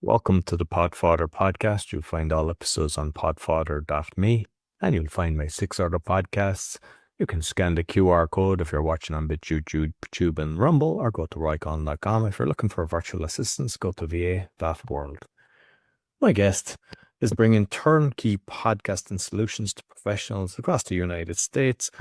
Welcome to the Podfather podcast. You'll find all episodes on podfather.me, and you'll find my 6 other podcasts. You can scan the QR code if you're watching on BitChute, YouTube, and Rumble, or go to roycon.com. If you're looking for virtual assistants, go to va.world. My guest is bringing turnkey podcasting solutions to professionals across the United States,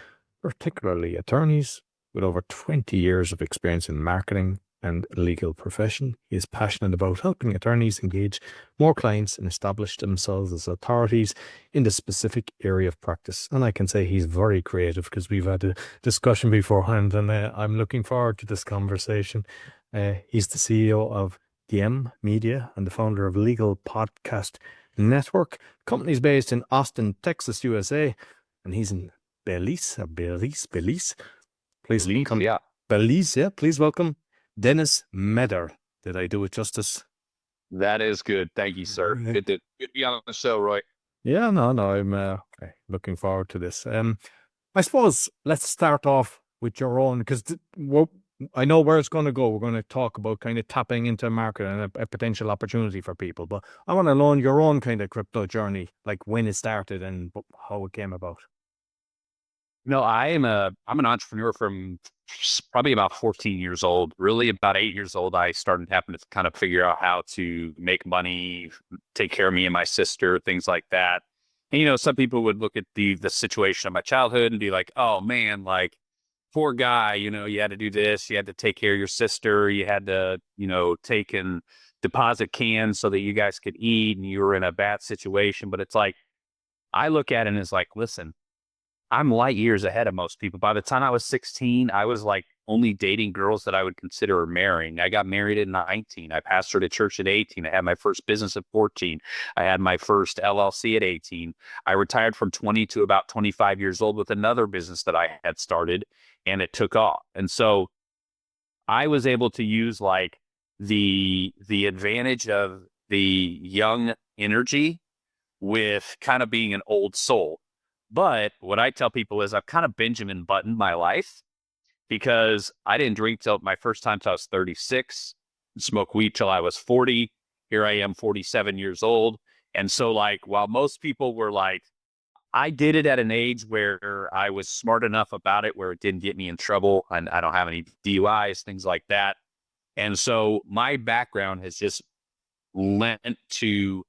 particularly attorneys with over 20 years of experience in marketing and legal profession. He is passionate about helping attorneys engage more clients and establish themselves as authorities in the specific area of practice. And I can say he's very creative because we've had a discussion beforehand, and I'm looking forward to this conversation. He's the CEO of DM Media and the founder of Legal Podcast Network. The company's based in Austin, Texas, USA, and he's in Belize. Please welcome. Yeah. Belize, yeah. Please welcome Dennis Meador. Did I do it justice? That is good. Thank you, sir. Good to be on the show, Roy. Yeah, no, I'm looking forward to this. I suppose let's start off with your own, because I know where it's going to go. We're going to talk about kind of tapping into a market and a potential opportunity for people, but I want to learn your own kind of crypto journey, like when it started and how it came about. No, I'm an entrepreneur from probably about 14 years old. Really, about 8 years old, I started having to kind of figure out how to make money, take care of me and my sister, things like that. And, some people would look at the situation of my childhood and be like, oh man, like poor guy, you had to do this, you had to take care of your sister, you had to, take and deposit cans so that you guys could eat, and you were in a bad situation. But it's like, I look at it and it's like, listen, I'm light years ahead of most people. By the time I was 16, I was like only dating girls that I would consider marrying. I got married at 19. I pastored a church at 18. I had my first business at 14. I had my first LLC at 18. I retired from 20 to about 25 years old with another business that I had started, and it took off. And so I was able to use like the advantage of the young energy with kind of being an old soul. But what I tell people is I've kind of Benjamin Buttoned my life, because I didn't drink till my first time till I was 36, smoke weed till I was 40. Here I am, 47 years old. And so like, while most people were like, I did it at an age where I was smart enough about it, where it didn't get me in trouble, and I don't have any DUIs, things like that. And so my background has just lent to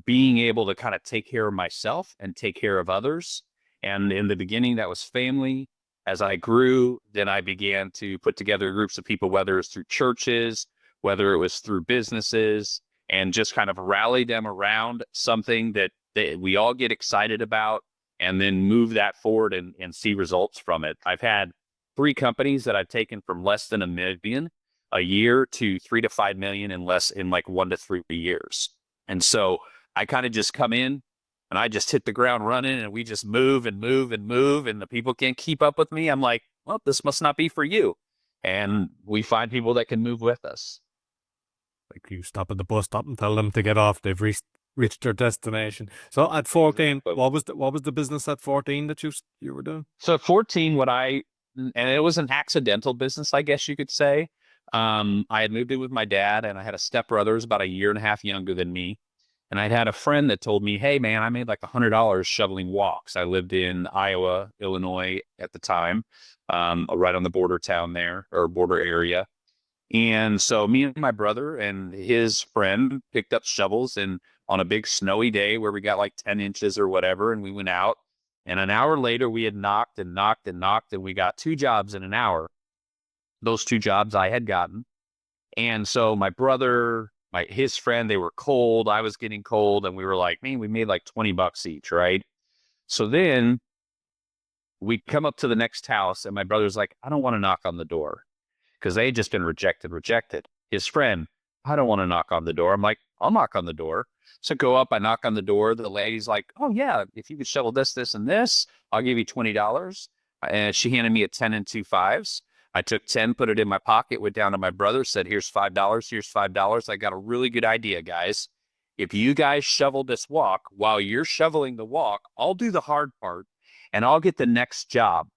being able to kind of take care of myself and take care of others. And in the beginning, that was family. As I grew, then I began to put together groups of people, whether it's through churches, whether it was through businesses, and just kind of rally them around something that we all get excited about, and then move that forward and see results from it. I've had 3 companies that I've taken from less than $1 million a year to 3 to 5 million in like 1 to 3 years. And so I kind of just come in and I just hit the ground running, and we just move and move and move, and the people can't keep up with me. I'm like, well, this must not be for you. And we find people that can move with us. Like you stop at the bus stop and tell them to get off. They've reached their destination. So at 14, what was the business at 14 that you were doing? So at 14, and it was an accidental business, I guess you could say. I had moved in with my dad, and I had a stepbrother who was about 1.5 years younger than me. And I'd had a friend that told me, hey, man, I made like $100 shoveling walks. I lived in Iowa, Illinois at the time, right on the border town there, or border area. And so me and my brother and his friend picked up shovels, and on a big snowy day where we got like 10 inches or whatever, and we went out. And an hour later, we had knocked and knocked and knocked, and we got 2 jobs in an hour. Those 2 jobs I had gotten. And so my brother, his friend, they were cold. I was getting cold, and we were like, man, we made like $20 each, right? So then we come up to the next house, and my brother's like, I don't want to knock on the door, because they had just been rejected. His friend, I don't want to knock on the door. I'm like, I'll knock on the door. So go up, I knock on the door. The lady's like, oh yeah, if you could shovel this, this, and this, I'll give you $20. And she handed me a 10 and 2 5s. I took 10, put it in my pocket, went down to my brother, said, here's $5, here's $5. I got a really good idea, guys. If you guys shovel this walk, while you're shoveling the walk, I'll do the hard part, and I'll get the next job.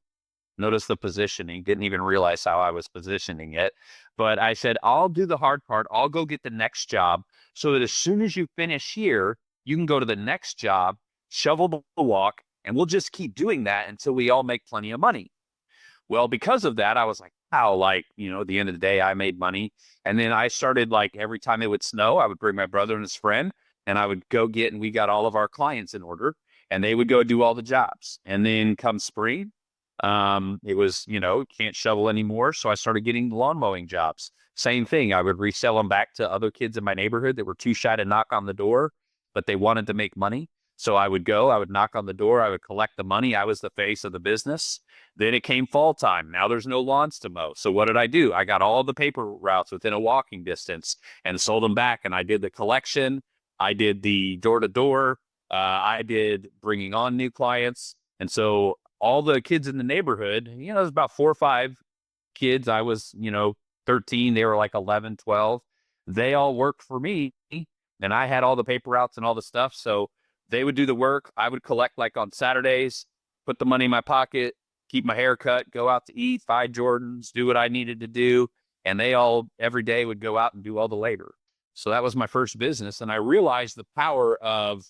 Notice the positioning. Didn't even realize how I was positioning it. But I said, I'll do the hard part. I'll go get the next job so that as soon as you finish here, you can go to the next job, shovel the walk, and we'll just keep doing that until we all make plenty of money. Well, because of that, I was like, wow, like, at the end of the day, I made money. And then I started, like, every time it would snow, I would bring my brother and his friend, and I would go get, and we got all of our clients in order, and they would go do all the jobs. And then come spring, it was, can't shovel anymore. So I started getting lawn mowing jobs. Same thing. I would resell them back to other kids in my neighborhood that were too shy to knock on the door, but they wanted to make money. So I would go, I would knock on the door, I would collect the money. I was the face of the business. Then it came fall time. Now there's no lawns to mow. So what did I do? I got all the paper routes within a walking distance and sold them back. And I did the collection. I did the door to door. I did bringing on new clients. And so all the kids in the neighborhood, there's about 4 or 5 kids. I was, 13. They were like 11, 12. They all worked for me. And I had all the paper routes and all the stuff. So they would do the work. I would collect like on Saturdays, put the money in my pocket, keep my hair cut, go out to eat, buy Jordans, do what I needed to do. And they all every day would go out and do all the labor. So that was my first business. And I realized the power of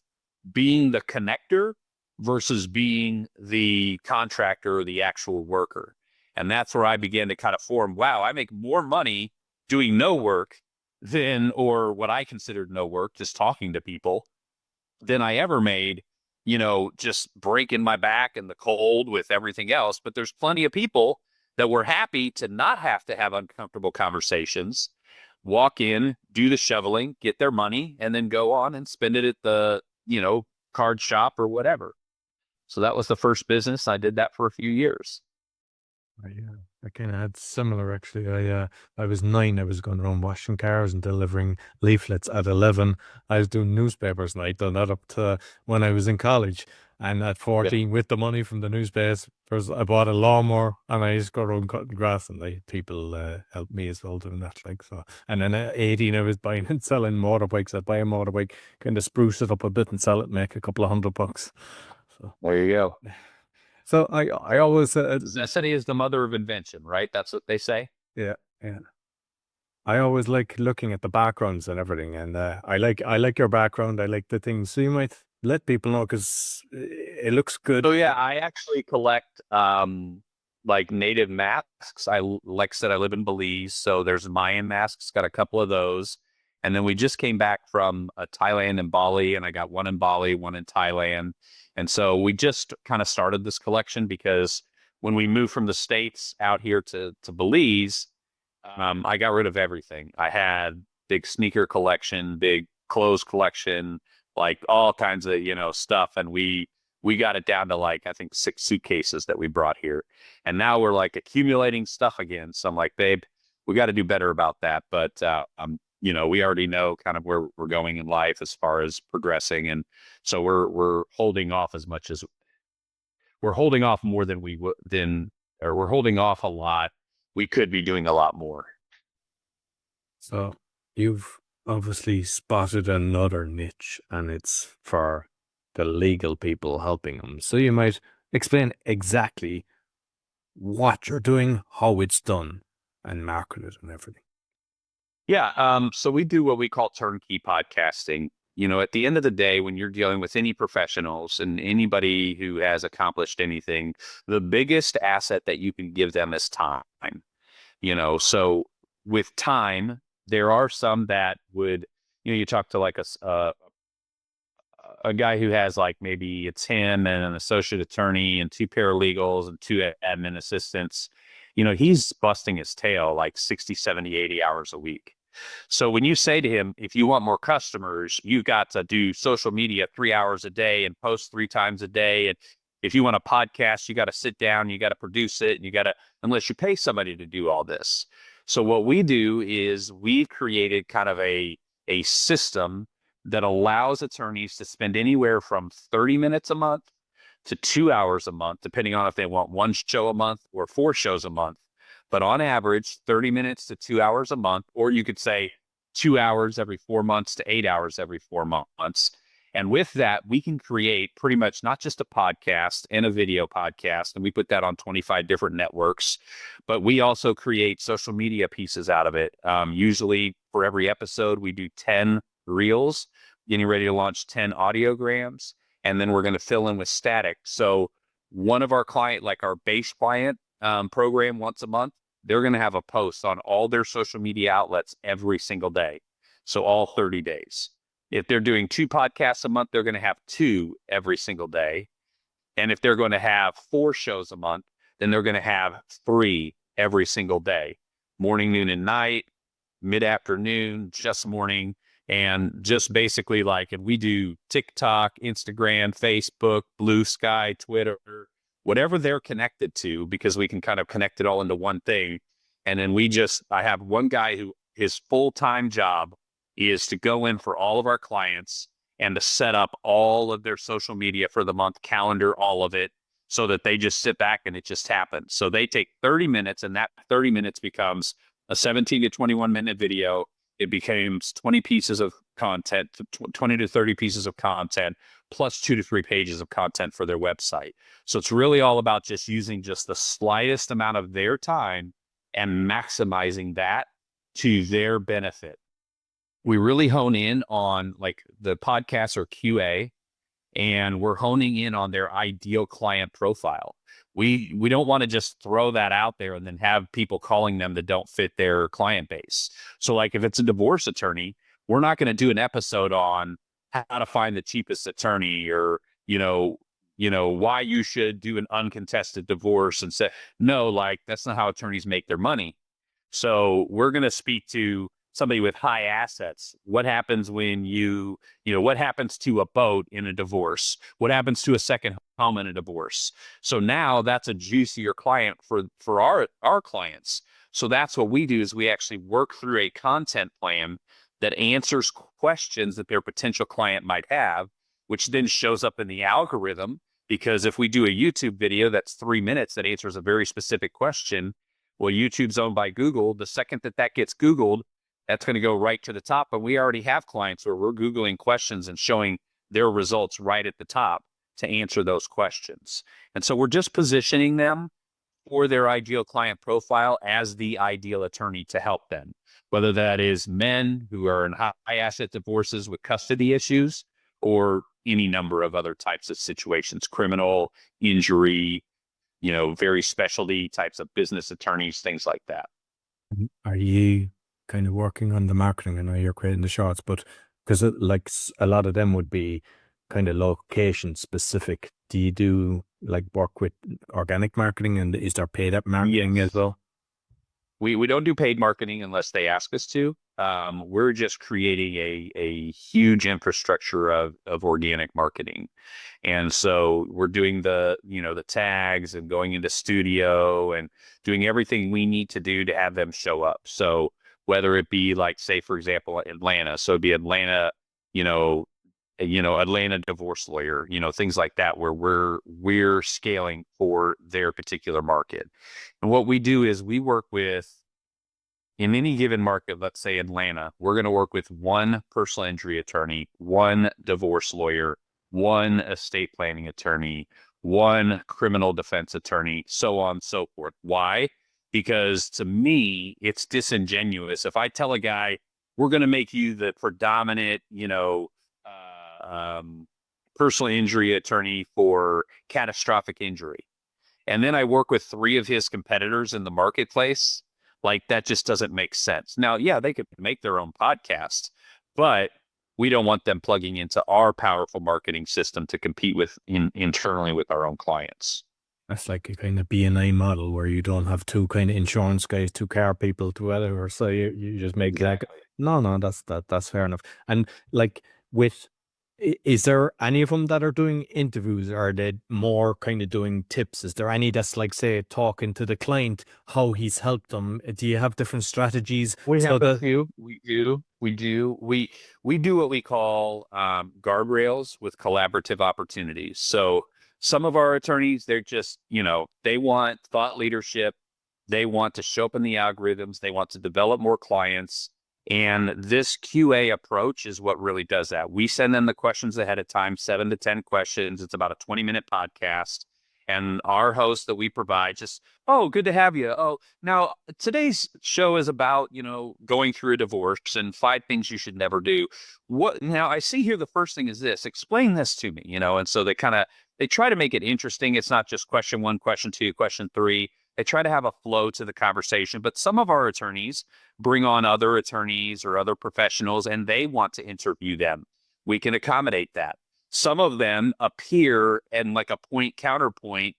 being the connector versus being the contractor or the actual worker. And that's where I began to kind of form, wow, I make more money doing no work than, or what I considered no work, just talking to people, than I ever made, just breaking my back in the cold with everything else. But there's plenty of people that were happy to not have to have uncomfortable conversations, walk in, do the shoveling, get their money, and then go on and spend it at the, card shop or whatever. So that was the first business. I did that for a few years. I kind of had similar, actually. I was 9. I was going around washing cars and delivering leaflets. At 11, I was doing newspapers, and I'd done that up to when I was in college. And at 14, with the money from the newspapers, I bought a lawnmower, and I just go around cutting grass, and people helped me as well doing that. So, and then at 18, I was buying and selling motorbikes. I'd buy a motorbike, kind of spruce it up a bit and sell it, make a couple of $100. So there you go. So I always necessity is the mother of invention, right? That's what they say. Yeah. I always like looking at the backgrounds and everything, and I like your background. I like the things. So you might let people know because it looks good. Oh yeah, I actually collect like native masks. Like I said, I live in Belize, so there's Mayan masks. Got a couple of those, and then we just came back from Thailand and Bali, and I got one in Bali, one in Thailand. And so we just kind of started this collection because when we moved from the States out here to Belize, I got rid of everything. I had big sneaker collection, big clothes collection, like all kinds of, stuff. And we got it down to like, I think 6 suitcases that we brought here. And now we're like accumulating stuff again. So I'm like, babe, we got to do better about that. But, we already know kind of where we're going in life as far as progressing. And so we're holding off as much as we're holding off more than we would or we're holding off a lot. We could be doing a lot more. So you've obviously spotted another niche, and it's for the legal people helping them. So you might explain exactly what you're doing, how it's done, and market it and everything. Yeah. So we do what we call turnkey podcasting. At the end of the day, when you're dealing with any professionals and anybody who has accomplished anything, the biggest asset that you can give them is time. So with time, there are some that would, you talk to like a guy who has like, maybe it's him and an associate attorney and 2 paralegals and 2 admin assistants, he's busting his tail like 60, 70, 80 hours a week. So when you say to him, if you want more customers, you've got to do social media 3 hours a day and post 3 times a day. And if you want a podcast, you got to sit down, you got to produce it, and you got to, unless you pay somebody to do all this. So what we do is we've created kind of a system that allows attorneys to spend anywhere from 30 minutes a month to 2 hours a month, depending on if they want 1 show a month or 4 shows a month. But on average, 30 minutes to 2 hours a month, or you could say 2 hours every 4 months to 8 hours every 4 months. And with that, we can create pretty much not just a podcast and a video podcast, and we put that on 25 different networks, but we also create social media pieces out of it. Usually for every episode, we do 10 reels, getting ready to launch 10 audiograms, and then we're going to fill in with static. So one of our client, like our base client program once a month, they're going to have a post on all their social media outlets every single day. So all 30 days. If they're doing 2 podcasts a month, they're going to have 2 every single day. And if they're going to have 4 shows a month, then they're going to have 3 every single day, morning, noon, and night, mid-afternoon, just morning, and just basically like, and we do TikTok, Instagram, Facebook, Blue Sky, Twitter, whatever they're connected to, because we can kind of connect it all into one thing. And then I have one guy who his full-time job is to go in for all of our clients and to set up all of their social media for the month, calendar, all of it, so that they just sit back and it just happens. So they take 30 minutes, and that 30 minutes becomes a 17 to 21 minute video. It becomes 20 pieces of content, 20 to 30 pieces of content, plus 2 to 3 pages of content for their website. So it's really all about just using just the slightest amount of their time and maximizing that to their benefit. We really hone in on like the podcasts or QA, and we're honing in on their ideal client profile. We don't want to just throw that out there and then have people calling them that don't fit their client base. So like if it's a divorce attorney, we're not going to do an episode on how to find the cheapest attorney, or, why you should do an uncontested divorce, and say, no, like that's not how attorneys make their money. So we're going to speak to somebody with high assets. What happens when what happens to a boat in a divorce? What happens to a second home in a divorce? So now that's a juicier client for our clients. So that's what we do, is we actually work through a content plan that answers questions that their potential client might have, which then shows up in the algorithm. Because if we do a YouTube video that's 3 minutes that answers a very specific question, well, YouTube's owned by Google. The second that gets Googled, that's going to go right to the top. And we already have clients where we're Googling questions and showing their results right at the top to answer those questions. And so we're just positioning them for their ideal client profile as the ideal attorney to help them, whether that is men who are in high asset divorces with custody issues, or any number of other types of situations, criminal, injury, very specialty types of business attorneys, things like that. Are you kind of working on the marketing? I know you're creating the shorts, but because a lot of them would be kind of location specific. Do you do like work with organic marketing, and is there paid up marketing as well? We don't do paid marketing unless they ask us to. We're just creating a huge infrastructure of organic marketing. And so we're doing the tags and going into studio and doing everything we need to do to have them show up. So whether it be like, say, for example, Atlanta, so it'd be Atlanta, Atlanta divorce lawyer, things like that, where we're scaling for their particular market. And what we do is we work with, in any given market, let's say Atlanta, we're going to work with one personal injury attorney, one divorce lawyer, one estate planning attorney, one criminal defense attorney, so on and so forth. Why? Because to me, it's disingenuous if I tell a guy, we're going to make you the predominant, personal injury attorney for catastrophic injury, and then I work with 3 of his competitors in the marketplace. Like, that just doesn't make sense. Now, yeah, they could make their own podcast, but we don't want them plugging into our powerful marketing system to compete with internally with our own clients. That's like a kind of B&I model where you don't have 2 kind of insurance guys, 2 car people, 2 whatever. So you just make Exactly. no, that's fair enough. And like is there any of them that are doing interviews, or are they more kind of doing tips? Is there any that's like, say, talking to the client, how he's helped them? Do you have different strategies? We have a few. We do. We do what we call guardrails with collaborative opportunities. So some of our attorneys, they're just, they want thought leadership. They want to show up in the algorithms. They want to develop more clients. And this QA approach is what really does that. We send them the questions ahead of time, 7 to 10 questions. It's about a 20-minute podcast. And our host that we provide just, oh, good to have you. Oh, now today's show is about, going through a divorce and 5 things you should never do. What now I see here, the first thing is this, explain this to me, and so they try to make it interesting. It's not just question 1, question 2, question 3. They try to have a flow to the conversation, but some of our attorneys bring on other attorneys or other professionals and they want to interview them. We can accommodate that. Some of them appear and like a point counterpoint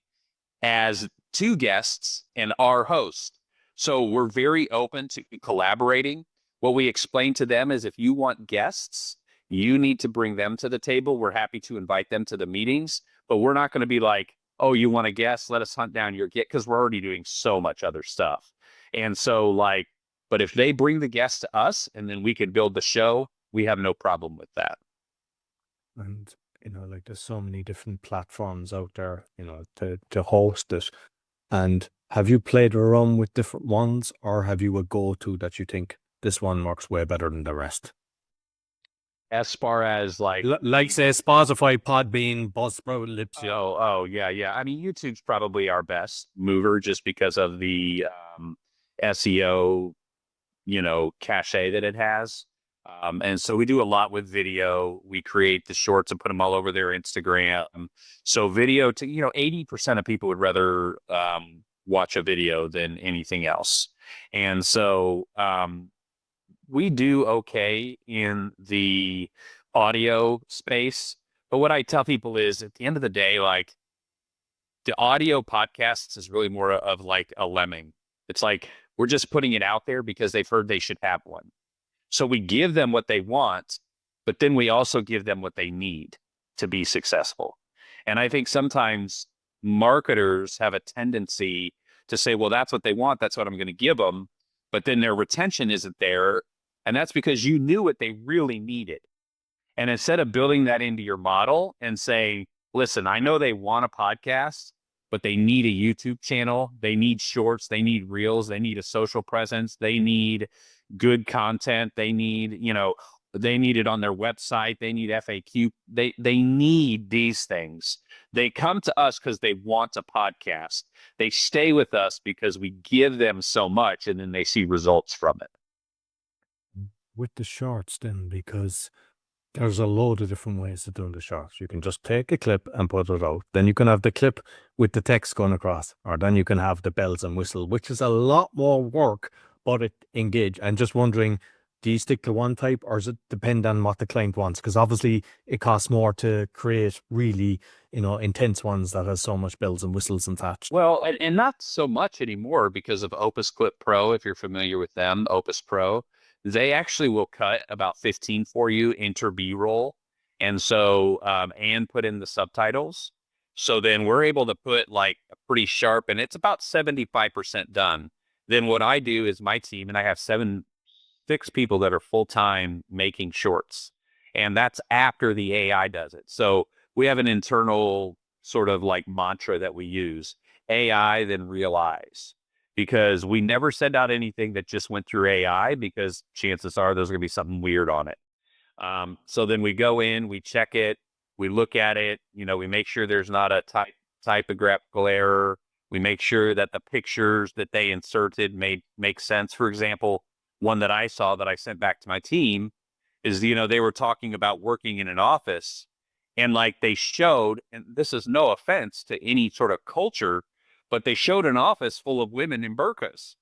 as 2 guests and our host. So we're very open to collaborating. What we explain to them is if you want guests, you need to bring them to the table. We're happy to invite them to the meetings, but we're not going to be like, oh, you want a guest? Let us hunt down your guest, because we're already doing so much other stuff. And so but if they bring the guest to us and then we can build the show, we have no problem with that. And, there's so many different platforms out there, to host it. And have you played around with different ones, or have you a go-to that you think this one works way better than the rest? As far as like say Spotify, Podbean, Buzzsprout, Lipsy. Oh, yeah. I mean, YouTube's probably our best mover just because of the SEO, cachet that it has. And so we do a lot with video. We create the shorts and put them all over their Instagram. So video 80% of people would rather watch a video than anything else. And so we do okay in the audio space. But what I tell people is at the end of the day, like the audio podcasts is really more of like a lemming. It's like we're just putting it out there because they've heard they should have one. So we give them what they want, but then we also give them what they need to be successful. And I think sometimes marketers have a tendency to say, well, that's what they want. That's what I'm going to give them. But then their retention isn't there. And that's because you knew what they really needed. And instead of building that into your model and saying, listen, I know they want a podcast, but they need a YouTube channel. They need shorts. They need reels. They need a social presence. They need good content. They need, they need it on their website. They need FAQ. They need these things. They come to us because they want a podcast. They stay with us because we give them so much and then they see results from it. With the shorts then, because there's a load of different ways of doing the shorts. You can just take a clip and put it out. Then you can have the clip with the text going across, or then you can have the bells and whistle, which is a lot more work, but it engage. I'm just wondering, do you stick to one type, or does it depend on what the client wants? Because obviously it costs more to create really, intense ones that has so much bells and whistles attached. Well, and not so much anymore because of Opus Clip Pro. If you're familiar with them, Opus Pro, they actually will cut about 15 for you, enter B-roll, and so and put in the subtitles. So then we're able to put like a pretty sharp, and it's about 75% done. Then what I do is my team, and I have 6 people that are full-time making shorts, and that's after the AI does it. So we have an internal sort of like mantra that we use: AI, then real eyes. Because we never send out anything that just went through AI, because chances are there's going to be something weird on it. So then we go in, we check it, we look at it, we make sure there's not a typographical error. We make sure that the pictures that they inserted make sense. For example, one that I saw that I sent back to my team is, they were talking about working in an office, and like they showed, and this is no offense to any sort of culture, but they showed an office full of women in burqas.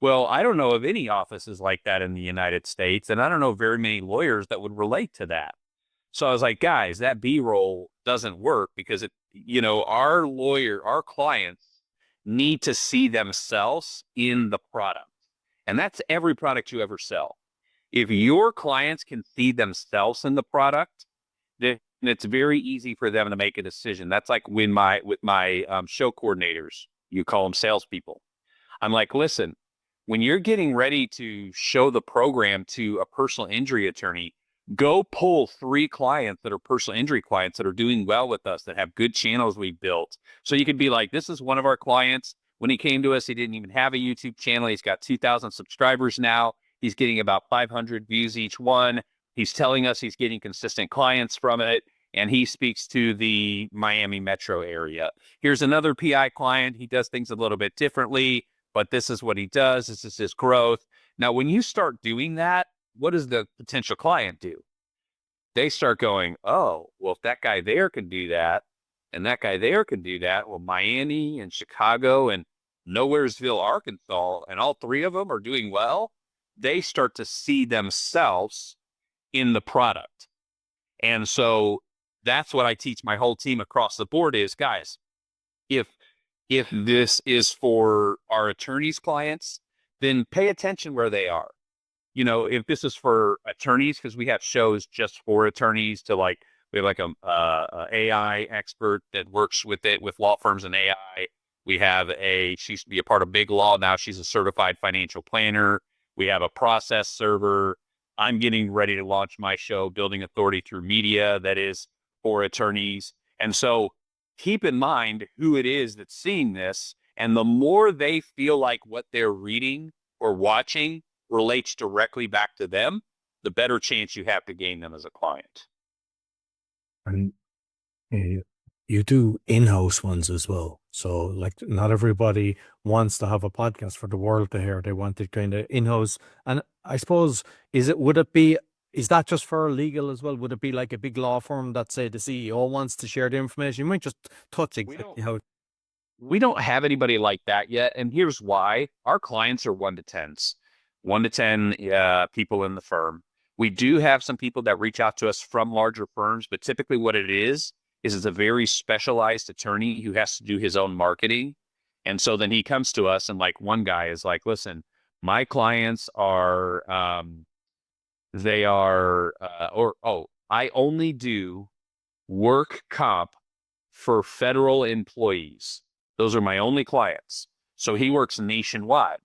Well, I don't know of any offices like that in the United States, and I don't know very many lawyers that would relate to that. So I was like, guys, that B-roll doesn't work because our clients need to see themselves in the product. And that's every product you ever sell. If your clients can see themselves in the product, then it's very easy for them to make a decision. That's like with my show coordinators, you call them salespeople. I'm like, listen, when you're getting ready to show the program to a personal injury attorney, go pull 3 clients that are personal injury clients that are doing well with us, that have good channels we've built. So you could be like, this is one of our clients. When he came to us, he didn't even have a YouTube channel. He's got 2,000 subscribers now. He's getting about 500 views each one. He's telling us he's getting consistent clients from it, and he speaks to the Miami metro area. Here's another PI client. He does things a little bit differently, but this is what he does. This is his growth. Now, when you start doing that, what does the potential client do? They start going, oh, well, if that guy there can do that, and that guy there can do that, well, Miami and Chicago and Nowheresville, Arkansas, and all three of them are doing well. They start to see themselves in the product. And so that's what I teach my whole team across the board is, guys, if this is for our attorneys' clients, then pay attention where they are. You know, if this is for attorneys, because we have shows just for attorneys to like, we have like a AI expert that works with it with law firms and AI. We have she used to be a part of Big Law. Now she's a certified financial planner. We have a process server. I'm getting ready to launch my show, Building Authority Through Media, that is for attorneys. And so keep in mind who it is that's seeing this. And the more they feel like what they're reading or watching relates directly back to them, the better chance you have to gain them as a client. And you do in-house ones as well. So like not everybody wants to have a podcast for the world to hear. They want it kind of in-house. And I suppose, is that just for legal as well? Would it be like a big law firm that say the CEO wants to share the information? You might just touch exactly how. We don't have anybody like that yet. And here's why. Our clients are 1 to 10s, 1 to 10 people in the firm. We do have some people that reach out to us from larger firms, but typically what it is it's a very specialized attorney who has to do his own marketing. And so then he comes to us and like one guy is like, listen, my clients are, I only do work comp for federal employees. Those are my only clients. So he works nationwide,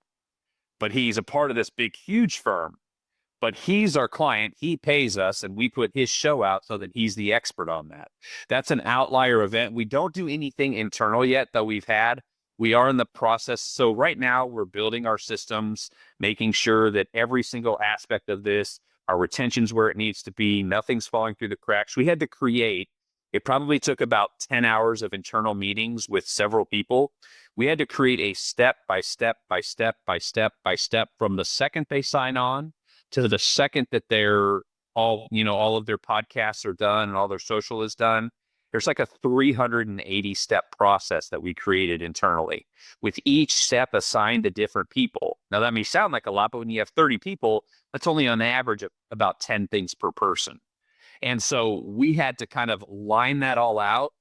but he's a part of this big, huge firm. But he's our client. He pays us, and we put his show out so that he's the expert on that. That's an outlier event. We don't do anything internal yet, though we are in the process. So right now we're building our systems, making sure that every single aspect of this, our retention's where it needs to be. Nothing's falling through the cracks. We had to create, it probably took about 10 hours of internal meetings with several people. We had to create a step by step by step by step by step from the second they sign on to the second that they're all of their podcasts are done and all their social is done. There's like a 380 step process that we created internally with each step assigned to different people. Now that may sound like a lot, but when you have 30 people, that's only on average of about 10 things per person. And so we had to kind of line that all out.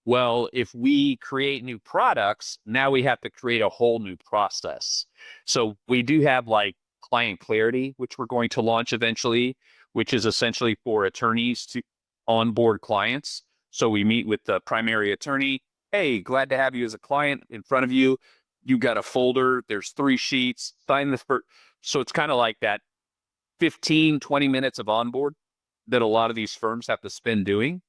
Well, if we create new products, now we have to create a whole new process. So we do have like Client Clarity, which we're going to launch eventually, which is essentially for attorneys to onboard clients. So we meet with the primary attorney. Hey, glad to have you as a client in front of you. You got a folder. There's 3 sheets. Sign this for. So it's kind of like that 15, 20 minutes of onboard that a lot of these firms have to spend doing.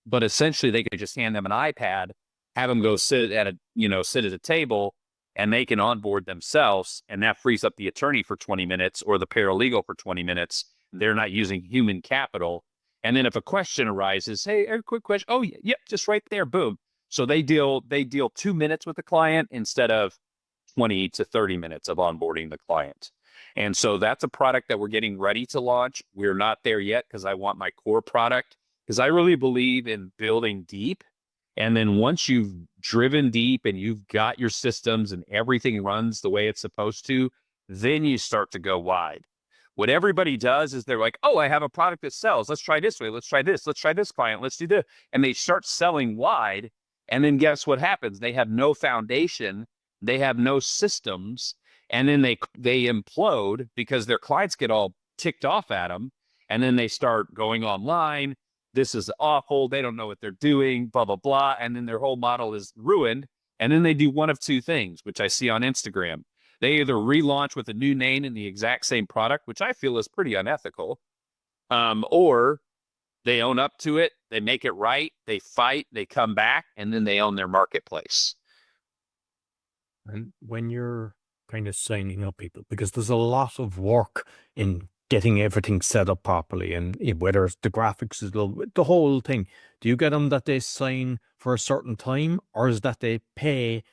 But essentially, they can just hand them an iPad, have them go sit at a table, and they can onboard themselves, and that frees up the attorney for 20 minutes or the paralegal for 20 minutes. They're not using human capital. And then if a question arises, hey, a quick question. Oh, yep, just right there, boom. So they deal 2 minutes with the client instead of 20 to 30 minutes of onboarding the client. And so that's a product that we're getting ready to launch. We're not there yet because I want my core product, because I really believe in building deep. And then once you've driven deep and you've got your systems and everything runs the way it's supposed to, then you start to go wide. What everybody does is they're like, oh, I have a product that sells. Let's try this way. Let's try this. Let's try this client. Let's do this. And they start selling wide. And then guess what happens? They have no foundation. They have no systems. And then they implode because their clients get all ticked off at them. And then they start going online. This is awful. They don't know what they're doing, blah, blah, blah. And then their whole model is ruined. And then they do one of two things, which I see on Instagram. They either relaunch with a new name in the exact same product, which I feel is pretty unethical, or they own up to it. They make it right. They fight. They come back, and then they own their marketplace. And when you're kind of signing up people? Because there's a lot of work in getting everything set up properly, and whether it's the graphics, the whole thing. Do you get them that they sign for a certain time, or is that they pay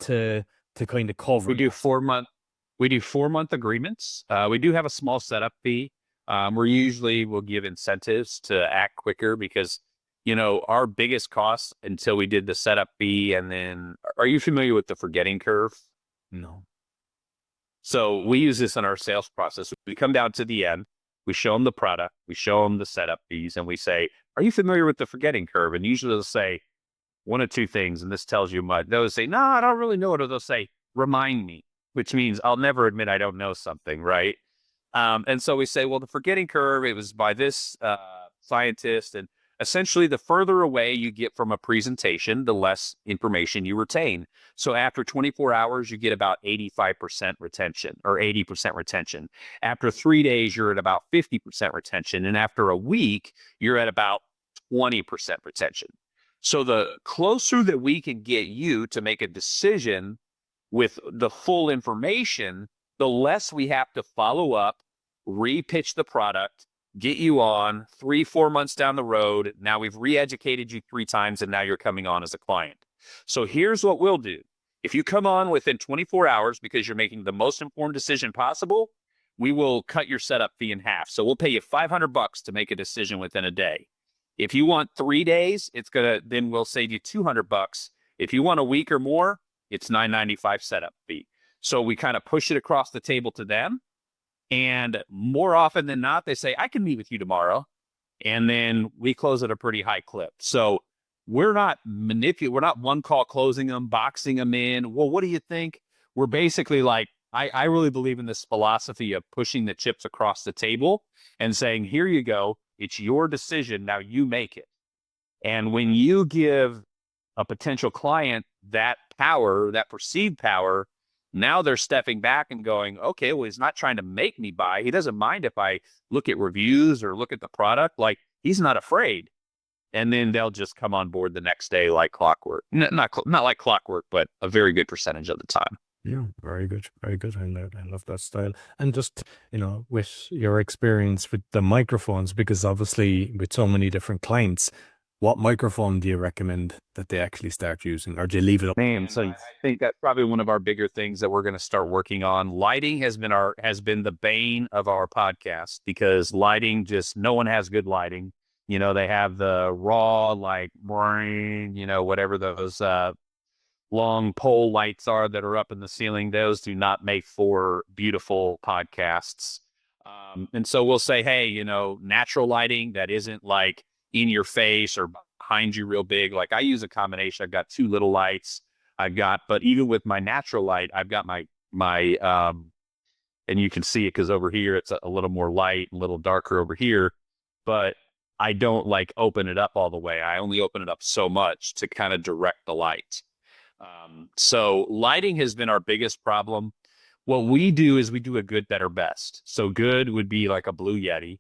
to kind of cover? We do 4-month agreements. We do have a small setup fee. We'll give incentives to act quicker because, our biggest cost until we did the setup fee. And then, are you familiar with the forgetting curve? No. So we use this in our sales process. We come down to the end, we show them the product, we show them the setup fees, and we say, are you familiar with the forgetting curve? And usually they'll say one of two things, and this tells you much. They'll say, no, I don't really know it. Or they'll say, remind me, which means I'll never admit I don't know something, right? And so we say, well, the forgetting curve, it was by this scientist. And essentially, the further away you get from a presentation, the less information you retain. So after 24 hours, you get about 85% retention or 80% retention. After 3 days, you're at about 50% retention. And after a week, you're at about 20% retention. So the closer that we can get you to make a decision with the full information, the less we have to follow up, re-pitch the product, get you on 3-4 months down the road. Now we've re-educated you 3 times and now you're coming on as a client. So here's what we'll do. If you come on within 24 hours because you're making the most informed decision possible, we will cut your setup fee in half. So we'll pay you $500 to make a decision within a day. If you want 3 days, then we'll save you $200. If you want a week or more, it's $9.95 setup fee. So we kind of push it across the table to them. And more often than not, they say, I can meet with you tomorrow. And then we close at a pretty high clip. So we're not we're not one call closing them, boxing them in. Well, what do you think? We're basically like, I really believe in this philosophy of pushing the chips across the table and saying, here you go. It's your decision. Now you make it. And when you give a potential client that power, that perceived power, now they're stepping back and going, okay, well, he's not trying to make me buy. He doesn't mind if I look at reviews or look at the product. Like, he's not afraid. And then they'll just come on board the next day like clockwork. Not like clockwork, but a very good percentage of the time. Yeah, very good. Very good. I love that style. And just, with your experience with the microphones, because obviously with so many different clients, what microphone do you recommend that they actually start using, or do you leave it up? So I think that's probably one of our bigger things that we're going to start working on. Lighting has been the bane of our podcast because lighting, no one has good lighting. They have the raw, like, whatever those long pole lights are that are up in the ceiling. Those do not make for beautiful podcasts. And so we'll say, hey, natural lighting that isn't like in your face or behind you real big. Like, I use a combination. I've got 2 little lights. But even with my natural light, I've got my and you can see it because over here it's a little more light, a little darker over here, but I don't like open it up all the way. I only open it up so much to kind of direct the light. So lighting has been our biggest problem. What we do is we do a good, better, best. So good would be like a Blue Yeti,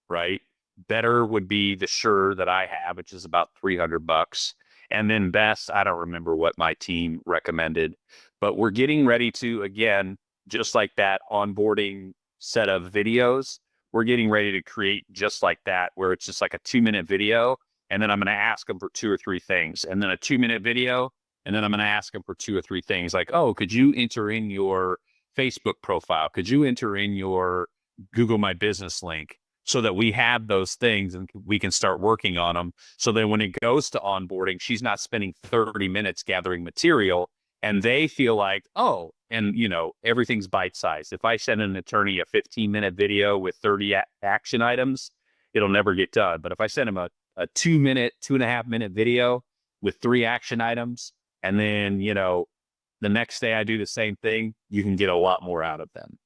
right? Better would be the Shure that I have, which is about $300. And then best, I don't remember what my team recommended, but we're getting ready to, again, just like that onboarding set of videos, we're getting ready to create just like that, where it's just like a 2-minute video. And then I'm going to ask them for 2 or 3 things, and then a 2-minute video. And then I'm going to ask them for 2 or 3 things like, oh, could you enter in your Facebook profile? Could you enter in your Google My Business link? So that we have those things and we can start working on them. So that when it goes to onboarding, she's not spending 30 minutes gathering material, and they feel like, oh, and everything's bite-sized. If I send an attorney a 15-minute video with 30 action items, it'll never get done. But if I send him a 2-minute, 2.5-minute video with 3 action items, and then, the next day I do the same thing, you can get a lot more out of them.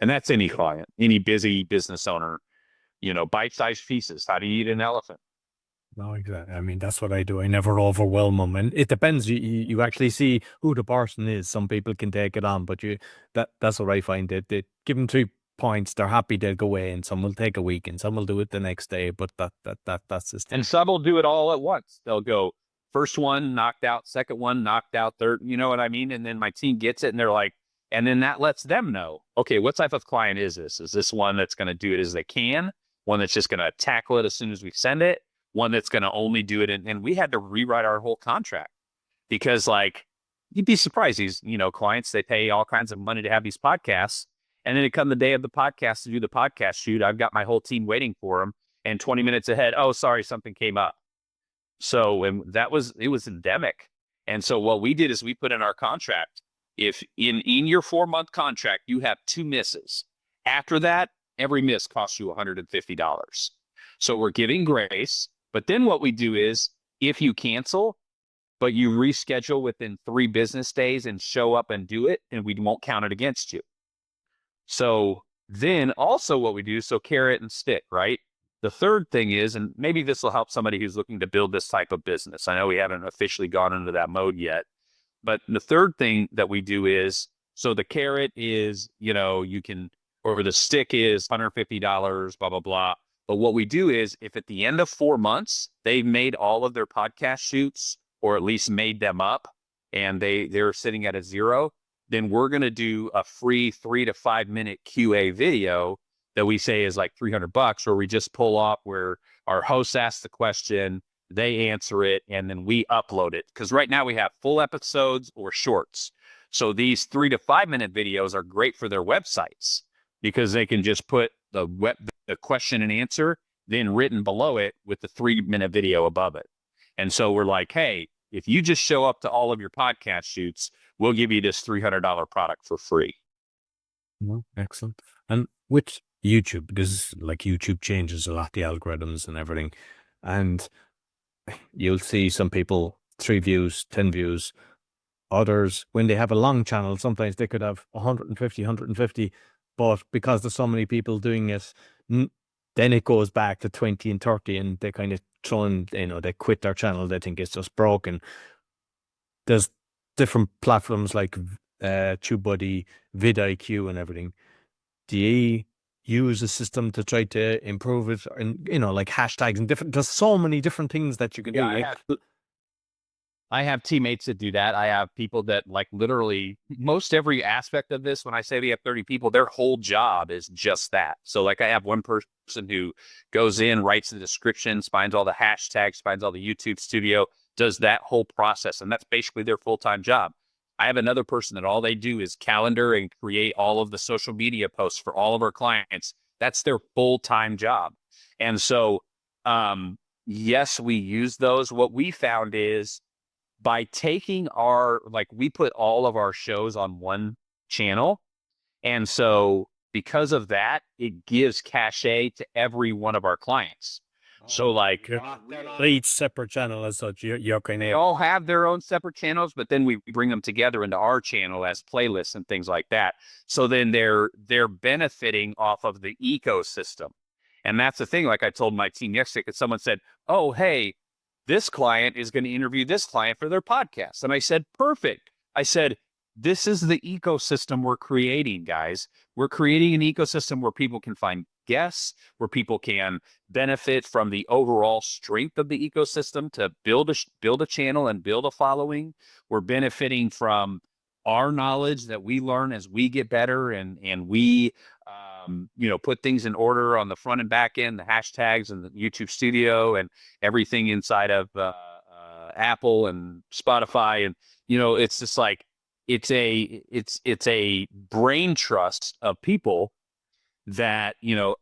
And that's any client, any busy business owner. Bite-sized pieces. How do you eat an elephant? No, exactly. I mean, that's what I do. I never overwhelm them, and it depends. You actually see who the person is. Some people can take it on, but that's what I find. They give them 3 points, they're happy, they'll go away, and some will take a week, and some will do it the next day. But that's just. And some will do it all at once. They'll go first one knocked out, second one knocked out, third. You know what I mean? And then my team gets it, and they're like, And then that lets them know, okay, what type of client is this? Is this one that's going to do it as they can? One that's just going to tackle it as soon as we send it? One that's going to only do it. And we had to rewrite our whole contract because like, you'd be surprised. These, clients, they pay all kinds of money to have these podcasts. And then it come the day of the podcast to do the podcast shoot. I've got my whole team waiting for them. And 20 minutes ahead, oh, sorry, something came up. So and it was endemic. And so what we did is we put in our contract, if in your 4-month contract, you have 2 misses, after that, every miss costs you $150. So we're giving grace. But then what we do is if you cancel, but you reschedule within 3 business days and show up and do it, and we won't count it against you. So then also what we do, so carrot and stick, right? The third thing is, and maybe this will help somebody who's looking to build this type of business. I know we haven't officially gone into that mode yet, but the third thing that we do is, so the carrot is, you can, or the stick is $150, blah, blah, blah. But what we do is if at the end of 4 months, they've made all of their podcast shoots, or at least made them up, and they're sitting at a 0, then we're going to do a free 3 to 5 minute QA video that we say is like $300, where we just pull off where our host asks the question, they answer it, and then we upload it. Because right now we have full episodes or shorts. So these 3 to 5 minute videos are great for their websites because they can just put the question and answer, then written below it with the 3-minute video above it. And so we're like, hey, if you just show up to all of your podcast shoots, we'll give you this $300 product for free. Well, excellent. And with YouTube, because like YouTube changes a lot, the algorithms and everything. And you'll see some people 3 views, 10 views. Others, when they have a long channel, sometimes they could have 150. But because there's so many people doing it, then it goes back to 20 and 30, and they kind of they quit their channel. They think it's just broken. There's different platforms like TubeBuddy, vidIQ, and everything. Do you use a system to try to improve it, and like hashtags and different? There's so many different things that you can do. I have teammates that do that. I have people that like literally most every aspect of this. When I say we have 30 people, their whole job is just that. So like I have one person who goes in, writes the descriptions, finds all the hashtags, finds all the YouTube studio, does that whole process. And that's basically their full-time job. I have another person that all they do is calendar and create all of the social media posts for all of our clients. That's their full-time job. And so, yes, we use those. What we found is, by taking we put all of our shows on one channel. And so because of that, it gives cachet to every one of our clients. So like each separate channel as such, they all have their own separate channels, but then we bring them together into our channel as playlists and things like that. So then they're benefiting off of the ecosystem. And that's the thing. Like I told my team yesterday, because someone said, oh, hey, this client is going to interview this client for their podcast. And I said, perfect. I said, this is the ecosystem we're creating, guys. We're creating an ecosystem where people can find guests, where people can benefit from the overall strength of the ecosystem to build a channel and build a following. We're benefiting from our knowledge that we learn as we get better, and we put things in order on the front and back end, the hashtags and the YouTube studio and everything inside of Apple and Spotify. And, it's just like, it's a brain trust of people that,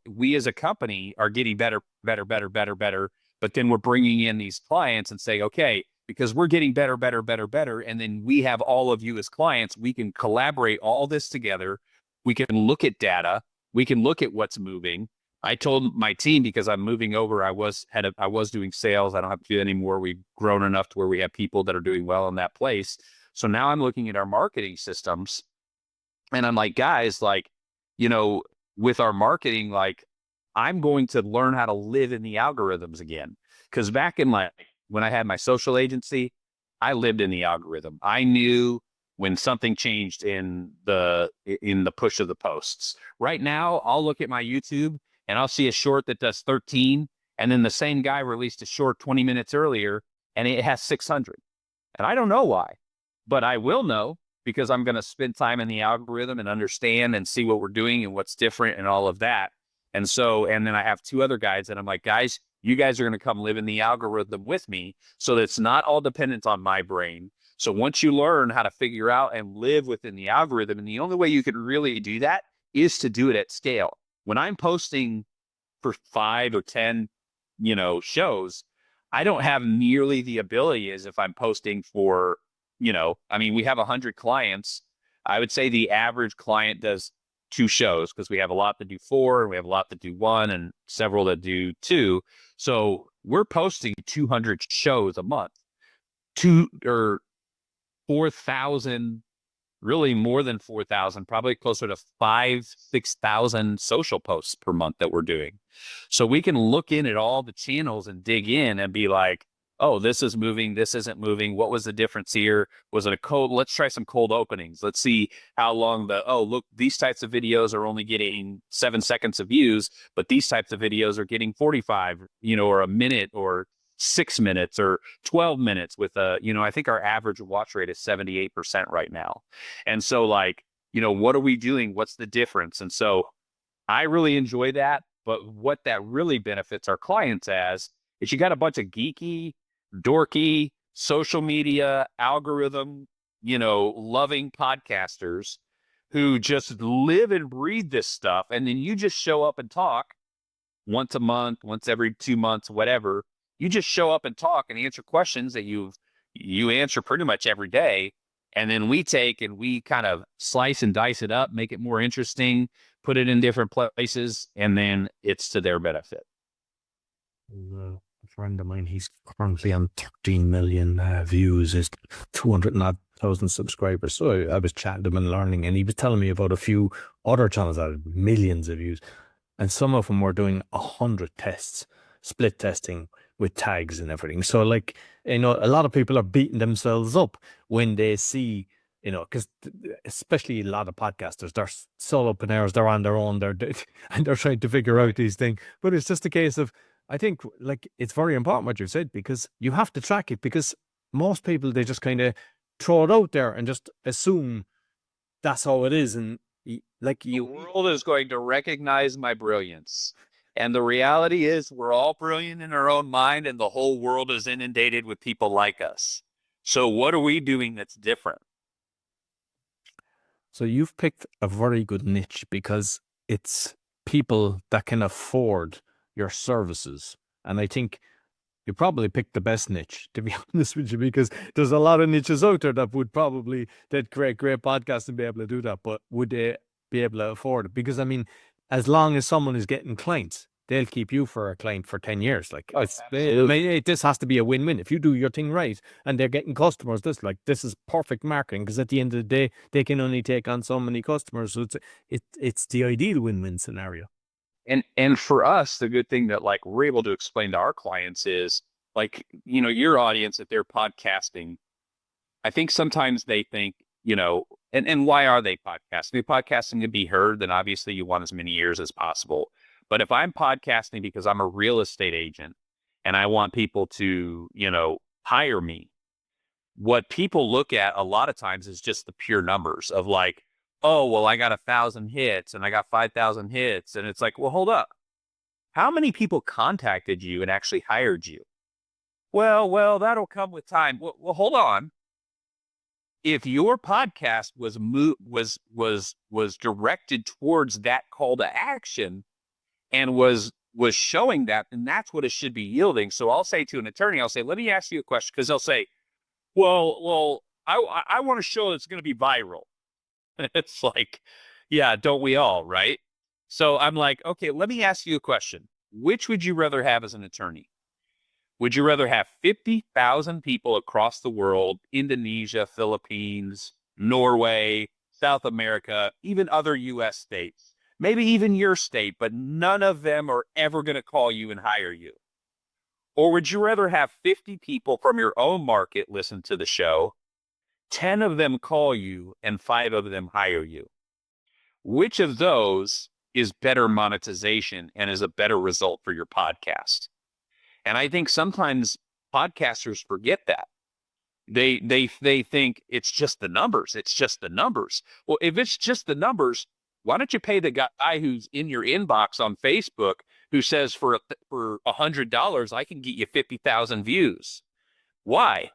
we as a company are getting better. But then we're bringing in these clients and say, okay, because we're getting better. And then we have all of you as clients, we can collaborate all this together. We can look at data. We can look at what's moving. I told my team, because I'm moving over, I was doing sales. I don't have to do that anymore. We've grown enough to where we have people that are doing well in that place. So now I'm looking at our marketing systems, and I'm like, guys, with our marketing, I'm going to learn how to live in the algorithms again. Because back in when I had my social agency, I lived in the algorithm. I knew when something changed in the push of the posts. Right now, I'll look at my YouTube and I'll see a short that does 13, and then the same guy released a short 20 minutes earlier and it has 600. And I don't know why, but I will know because I'm going to spend time in the algorithm and understand and see what we're doing and what's different and all of that. And so, and then I have two other guys that I'm like, guys, you guys are going to come live in the algorithm with me so that it's not all dependent on my brain. So once you learn how to figure out and live within the algorithm, and the only way you can really do that is to do it at scale. When I'm posting for 5 or 10, shows, I don't have nearly the ability as if I'm posting for, I mean, we have 100 clients. I would say the average client does 2 shows because we have a lot that do 4 and we have a lot that do 1 and several that do 2. So we're posting 200 shows a month, 4,000, really more than 4,000, probably closer to 6,000 social posts per month that we're doing. So we can look in at all the channels and dig in and be like, oh, this is moving, this isn't moving. What was the difference here? Was it a cold? Let's try some cold openings. Let's see how long look, these types of videos are only getting 7 seconds of views, but these types of videos are getting 45, or a minute or 6 minutes or 12 minutes with I think our average watch rate is 78% right now. And so what are we doing? What's the difference? And so I really enjoy that. But what that really benefits our clients as is you got a bunch of geeky, dorky, social media, algorithm, loving podcasters who just live and breathe this stuff. And then you just show up and talk once a month, once every 2 months, whatever. You just show up and talk and answer questions that you answer pretty much every day. And then we take and we kind of slice and dice it up, make it more interesting, put it in different places, and then it's to their benefit. A friend of mine, he's currently on 13 million views, is 200,000 subscribers. So I was chatting to him and learning, and he was telling me about a few other channels that had millions of views. And some of them were doing 100 tests, split testing with tags and everything. So a lot of people are beating themselves up when they see, because especially a lot of podcasters, they're solopreneurs, they're on their own, and they're trying to figure out these things. But it's just a case of, I think, it's very important what you said, because you have to track it, because most people, they just kind of throw it out there and just assume that's how it is. And the world is going to recognize my brilliance. And the reality is we're all brilliant in our own mind, and the whole world is inundated with people like us. So what are we doing that's different? So you've picked a very good niche, because it's people that can afford your services. And I think you probably picked the best niche, to be honest with you, because there's a lot of niches out there that create great podcasts and be able to do that. But would they be able to afford it? Because, I mean, as long as someone is getting clients, they'll keep you for a client for 10 years. This has to be a win-win. If you do your thing right and they're getting customers, this is perfect marketing, because at the end of the day, they can only take on so many customers. So it's the ideal win-win scenario. And for us, the good thing that we're able to explain to our clients is your audience, if they're podcasting, I think sometimes they think, and why are they podcasting? They're podcasting to be heard, then obviously you want as many ears as possible. But if I'm podcasting because I'm a real estate agent and I want people to, hire me, what people look at a lot of times is just the pure numbers of oh, well, I got 1,000 hits and I got 5,000 hits. And it's well, hold up. How many people contacted you and actually hired you? Well, that'll come with time. Well, hold on. If your podcast was directed towards that call to action and was showing that, then that's what it should be yielding. So I'll say to an attorney, I'll say, let me ask you a question, because they'll say, well, I want to show it's going to be viral. It's yeah, don't we all, right? So I'm okay, let me ask you a question. Which would you rather have as an attorney? Would you rather have 50,000 people across the world, Indonesia, Philippines, Norway, South America, even other U.S. states, maybe even your state, but none of them are ever going to call you and hire you? Or would you rather have 50 people from your own market listen to the show, 10 of them call you, and 5 of them hire you? Which of those is better monetization and is a better result for your podcast? And I think sometimes podcasters forget that. They think it's just the numbers. It's just the numbers. Well, if it's just the numbers, why don't you pay the guy who's in your inbox on Facebook who says for $100 I can get you 50,000 views? Why?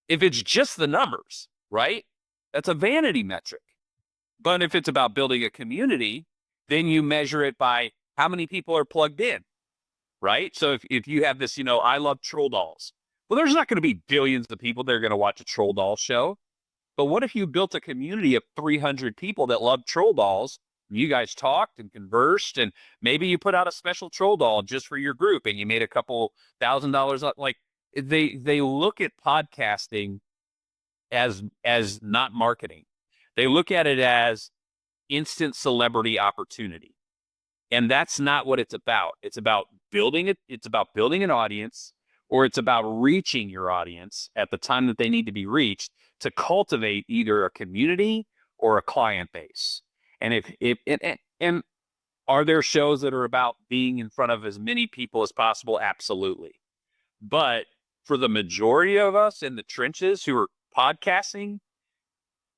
If it's just the numbers, right? That's a vanity metric. But if it's about building a community, then you measure it by how many people are plugged in, right? So if you have this, I love troll dolls. Well, there's not going to be billions of people that are going to watch a troll doll show. But what if you built a community of 300 people that love troll dolls? You guys talked and conversed, and maybe you put out a special troll doll just for your group, and you made a couple $1,000. Like they look at podcasting as not marketing. They look at it as instant celebrity opportunity. And that's not what it's about. It's about building it. It's about building an audience, or it's about reaching your audience at the time that they need to be reached to cultivate either a community or a client base. And and are there shows that are about being in front of as many people as possible? Absolutely. But for the majority of us in the trenches who are podcasting,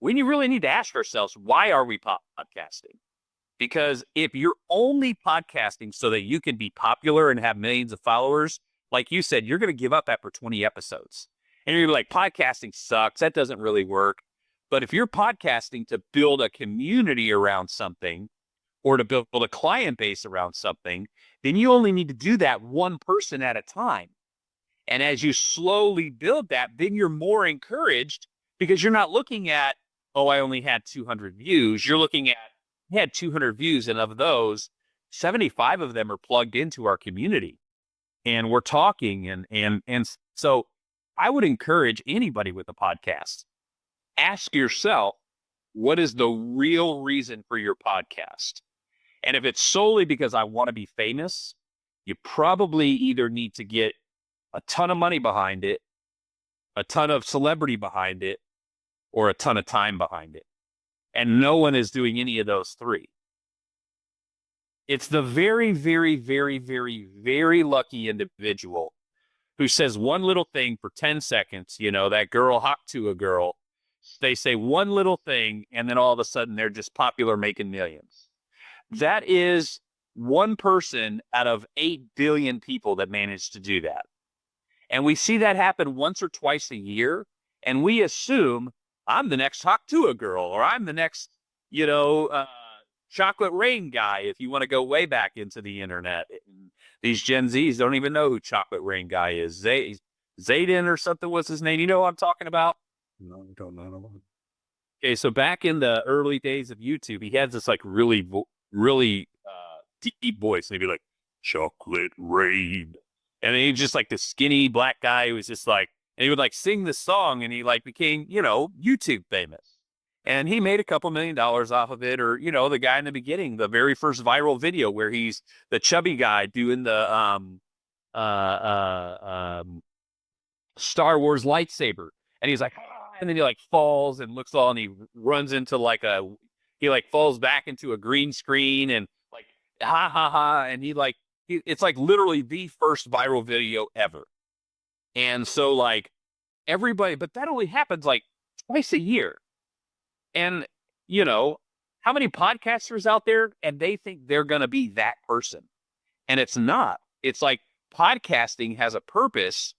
we really need to ask ourselves, why are we podcasting? Because if you're only podcasting so that you can be popular and have millions of followers, like you said, you're going to give up after 20 episodes. And you're like, podcasting sucks. That doesn't really work. But if you're podcasting to build a community around something, or to build a client base around something, then you only need to do that one person at a time. And as you slowly build that, then you're more encouraged, because you're not looking at, oh, I only had 200 views. You're looking at, I had 200 views, and of those, 75 of them are plugged into our community. And we're talking. And so I would encourage anybody with a podcast, ask yourself, what is the real reason for your podcast? And if it's solely because I want to be famous, you probably either need to get a ton of money behind it, a ton of celebrity behind it, or a ton of time behind it. And no one is doing any of those three. It's the very, very, very, very, very lucky individual who says one little thing for 10 seconds, that girl hopped to a girl. They say one little thing, and then all of a sudden they're just popular, making millions. That is one person out of 8 billion people that managed to do that. And we see that happen once or twice a year. And we assume I'm the next Haktua girl, or I'm the next, Chocolate Rain guy, if you want to go way back into the internet. These Gen Zs don't even know who Chocolate Rain guy is. Zayden or something was his name. You know what I'm talking about? No, I don't know. Okay, so back in the early days of YouTube, he had this like really deep voice, and he'd be like, Chocolate Rain. And then he just like the skinny black guy who was just like, and he would like sing this song, and he like became, YouTube famous. And he made a couple $1 million off of it. Or, the guy in the beginning, the very first viral video where he's the chubby guy doing the Star Wars lightsaber. And he's like, and then he like falls and looks all, and he runs into he falls back into a green screen, and like, ha ha ha. And it's like literally the first viral video ever. And so like everybody, but that only happens like twice a year. And, how many podcasters out there, and they think they're going to be that person? And it's not. It's like podcasting has a purpose.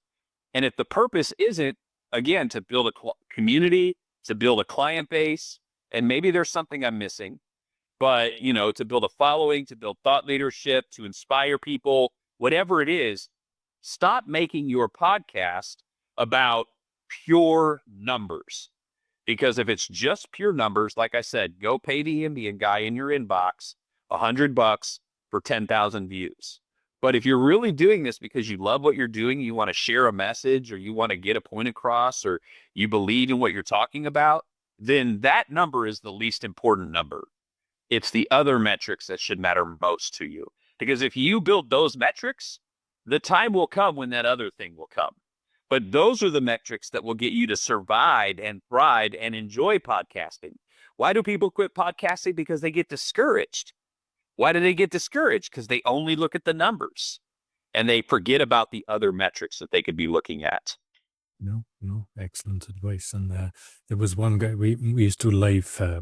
And if the purpose isn't, again, to build a community, to build a client base, and maybe there's something I'm missing, but, to build a following, to build thought leadership, to inspire people, whatever it is, stop making your podcast about pure numbers. Because if it's just pure numbers, like I said, go pay the Indian guy in your inbox $100 for 10,000 views. But if you're really doing this because you love what you're doing, you want to share a message, or you want to get a point across, or you believe in what you're talking about, then that number is the least important number. It's the other metrics that should matter most to you. Because if you build those metrics, the time will come when that other thing will come. But those are the metrics that will get you to survive and thrive and enjoy podcasting. Why do people quit podcasting? Because they get discouraged. Why do they get discouraged? Because they only look at the numbers, and they forget about the other metrics that they could be looking at. No, excellent advice. And there was one guy, we used to live a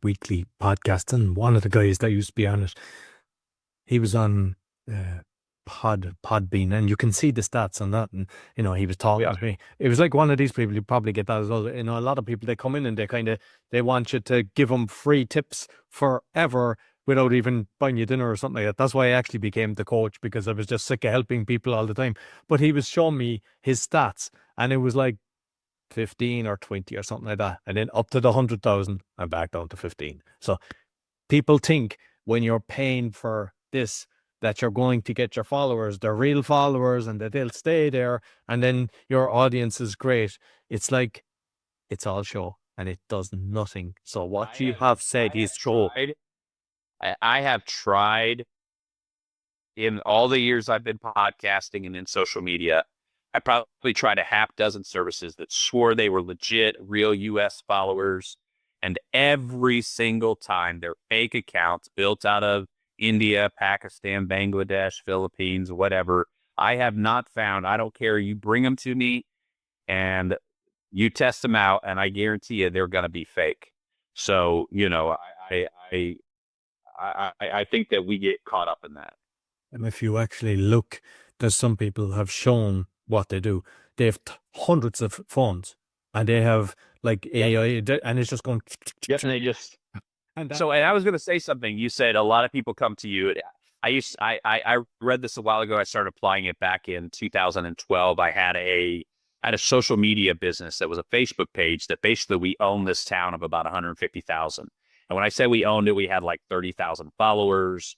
weekly podcast, and one of the guys that used to be on it, he was on Podbean, and you can see the stats on that. And he was talking to me. It was like one of these people, you probably get that as well. A lot of people, they come in and they want you to give them free tips forever without even buying you dinner or something like that. That's why I actually became the coach, because I was just sick of helping people all the time. But he was showing me his stats, and it was like 15 or 20 or something like that, and then up to the 100,000 and back down to 15. So people think when you're paying for this that you're going to get your followers, they're real followers, and that they'll stay there, and then your audience is great. It's like, it's all show, and it does nothing. So what you have said is true. I have tried in all the years I've been podcasting and in social media. I probably tried a half dozen services that swore they were legit, real US followers. And every single time, they're fake accounts built out of India, Pakistan, Bangladesh, Philippines, whatever. I have not found, I don't care. You bring them to me and you test them out, and I guarantee you they're going to be fake. So, I think that we get caught up in that. And if you actually look, there's some people have shown what they do. They have hundreds of phones, and they have like AI, and it's just going. Yes, and they just. And I was going to say something. You said a lot of people come to you. I read this a while ago. I started applying it back in 2012. I had a social media business that was a Facebook page that basically we owned this town of about 150,000. And when I say we owned it, we had like 30,000 followers.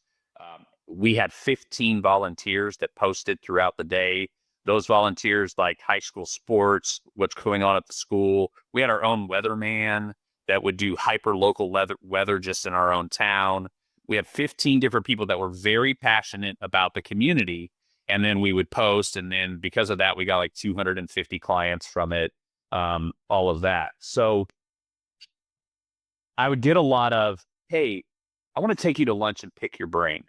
We had 15 volunteers that posted throughout the day. Those volunteers like high school sports, what's going on at the school. We had our own weatherman that would do hyper local weather just in our own town. We had 15 different people that were very passionate about the community. And then we would post. And then because of that, we got like 250 clients from it, all of that. So I would get a lot of, hey, I want to take you to lunch and pick your brain.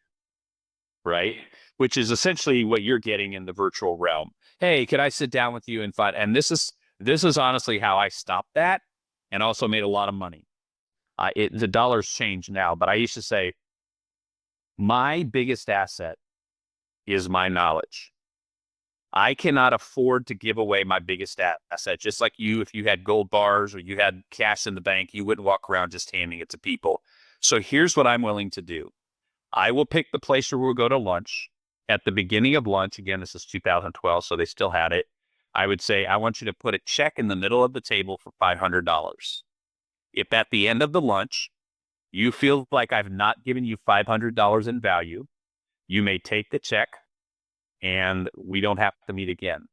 Right? Which is essentially what you're getting in the virtual realm. Hey, could I sit down with you and find? And this is honestly how I stopped that, and also made a lot of money. The dollars change now, but I used to say my biggest asset is my knowledge. I cannot afford to give away my biggest asset. Just like you, if you had gold bars or you had cash in the bank, you wouldn't walk around just handing it to people. So here's what I'm willing to do. I will pick the place where we'll go to lunch. At the beginning of lunch, again, this is 2012, so they still had it. I would say, I want you to put a check in the middle of the table for $500. If at the end of the lunch, you feel like I've not given you $500 in value, you may take the check and we don't have to meet again.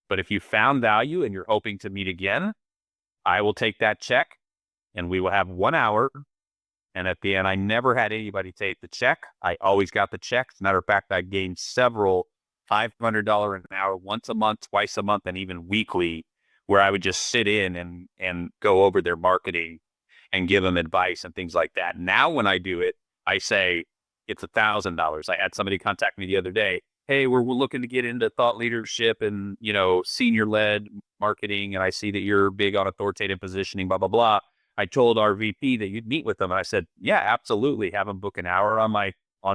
But if you found value and you're hoping to meet again, I will take that check and we will have 1 hour. And at the end, I never had anybody take the check. I always got the check. As a matter of fact, I gained several $500 an hour once a month, twice a month, and even weekly, where I would just sit in and go over their marketing and give them advice and things like that. Now, when I do it, I say it's $1,000. I had somebody contact me the other day. Hey, we're looking to get into thought leadership and, senior led marketing. And I see that you're big on authoritative positioning, blah, blah, blah. I told our VP that you'd meet with them. And I said, yeah, absolutely. Have them book an hour on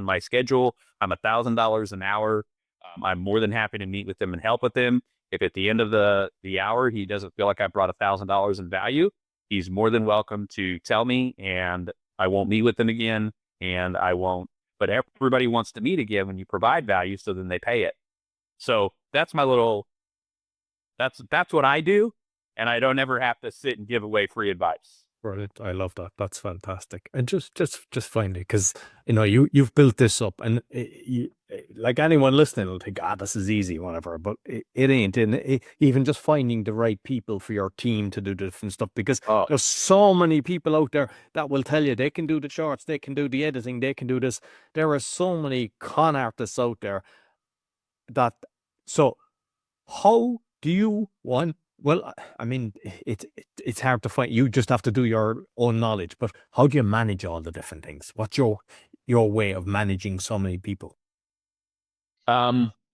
my schedule. I'm $1,000 an hour. I'm more than happy to meet with them and help with them. If at the end of the hour, he doesn't feel like I brought $1,000 in value, he's more than welcome to tell me, and I won't meet with him again. And I won't, but everybody wants to meet again when you provide value. So then they pay it. So that's that's what I do. And I don't ever have to sit and give away free advice. Brilliant. I love that. That's fantastic. And just finally, because you've built this up, and like anyone listening will think, this is easy, whatever. But it ain't. And even just finding the right people for your team to do different stuff, because there's so many people out there that will tell you they can do the shorts, they can do the editing, they can do this. There are so many con artists out there that. So, how do you want? Well, I mean, it's hard to find. You just have to do your own knowledge. But how do you manage all the different things? What's your way of managing so many people?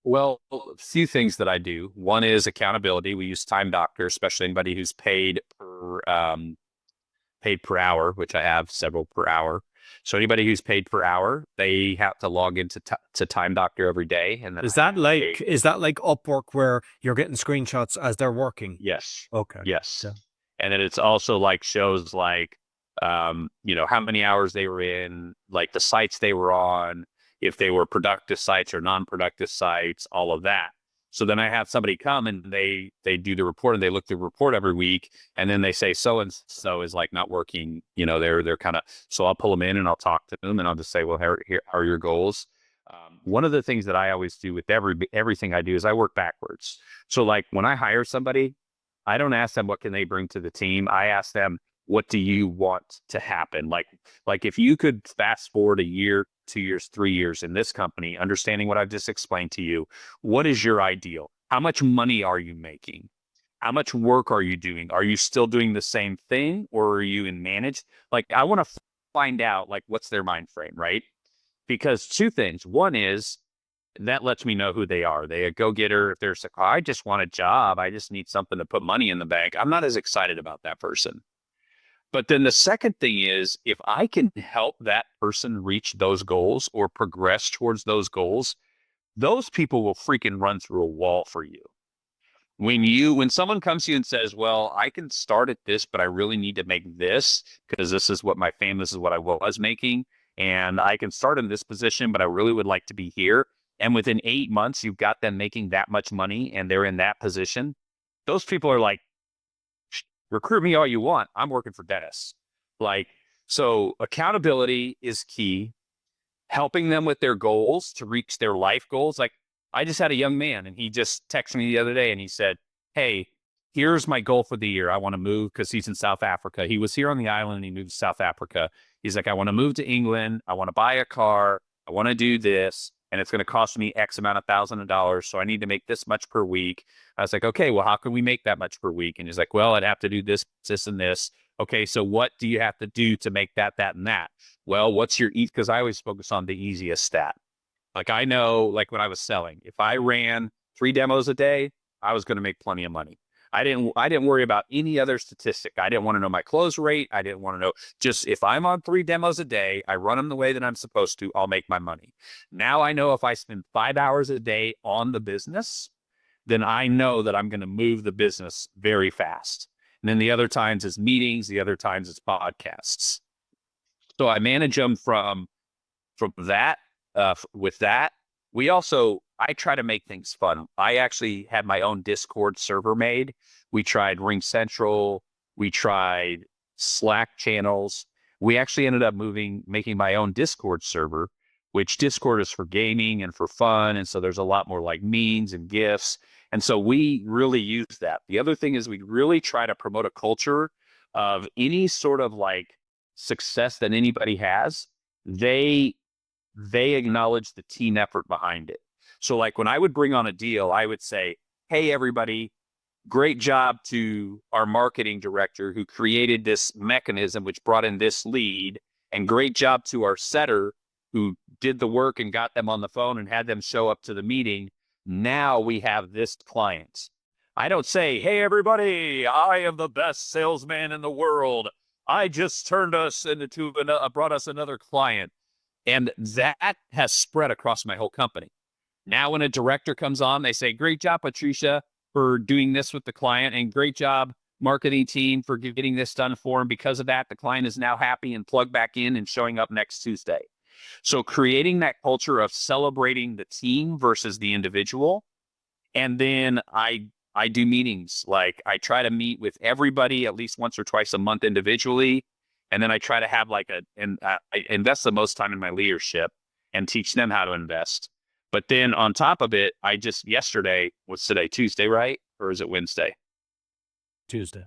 Well, a few things that I do. One is accountability. We use Time Doctor, especially anybody who's paid per hour, which I have several per hour. So anybody who's paid per hour, they have to log into to Time Doctor every day, and then Is that like Upwork where you're getting screenshots as they're working? yes, Okay. yes, Yeah. and then it's also like shows like how many hours they were in, like the sites they were on, if they were productive sites or non-productive sites, all of that. So then I have somebody come and they do the report and they look through the report every week, and then they say so and so is like not working. They're kind of, so I'll pull them in and I'll talk to them and I'll just say, well, here how are your goals? One of the things that I always do with everything I do is I work backwards. So like when I hire somebody, I don't ask them what can they bring to the team. I ask them, what do you want to happen? Like if you could fast forward a year, 2 years, 3 years in this company, understanding what I've just explained to you, what is your ideal? How much money are you making? How much work are you doing? Are you still doing the same thing, or are you in managed? Like I want to find out like what's their mind frame, right? Because two things. One is that lets me know who they are. They a go-getter. If they're like, oh, I just want a job, I just need something to put money in the bank, I'm not as excited about that person. But then the second thing is, if I can help that person reach those goals or progress towards those goals, those people will freaking run through a wall for you. When someone comes to you and says, well, I can start at this, but I really need to make this because this is what this is what I was making. And I can start in this position, but I really would like to be here. And within 8 months, you've got them making that much money and they're in that position. Those people are like, recruit me all you want. I'm working for Dennis. Like, so accountability is key. Helping them with their goals to reach their life goals. Like I just had a young man and he just texted me the other day and he said, hey, here's my goal for the year. I want to move because he's in South Africa. He was here on the island and he moved to South Africa. He's like, I want to move to England. I want to buy a car. I want to do this. And it's going to cost me X amount of $1,000. So I need to make this much per week. I was like, okay, well, how can we make that much per week? And he's like, well, I'd have to do this, this, and this. Okay, so what do you have to do to make that, and that? Well, what's your eat? Because I always focus on the easiest stat. Like I know, like when I was selling, if I ran 3 demos a day, I was going to make plenty of money. I didn't worry about any other statistic. I didn't want to know my close rate. I didn't want to know, just if I'm on 3 demos a day, I run them the way that I'm supposed to, I'll make my money. Now I know if I spend 5 hours a day on the business, then I know that I'm going to move the business very fast. And then the other times is meetings, the other times it's podcasts. So I manage them from that. With that, I try to make things fun. I actually had my own Discord server made. We tried Ring Central. We tried Slack channels. We actually ended up making my own Discord server, which Discord is for gaming and for fun. And so there's a lot more like memes and GIFs. And so we really use that. The other thing is we really try to promote a culture of any sort of like success that anybody has. They acknowledge the team effort behind it. So like when I would bring on a deal, I would say, hey, everybody, great job to our marketing director who created this mechanism, which brought in this lead, and great job to our setter who did the work and got them on the phone and had them show up to the meeting. Now we have this client. I don't say, hey, everybody, I am the best salesman in the world. I just brought us another client. And that has spread across my whole company. Now, when a director comes on, they say, great job, Patricia, for doing this with the client, and great job, marketing team, for getting this done for him. Because of that, the client is now happy and plugged back in and showing up next Tuesday. So creating that culture of celebrating the team versus the individual. And then I do meetings. Like I try to meet with everybody at least once or twice a month individually. And then I try to have I invest the most time in my leadership and teach them how to invest. But then on top of it, yesterday, what's today, Tuesday, right? Or is it Wednesday? Tuesday.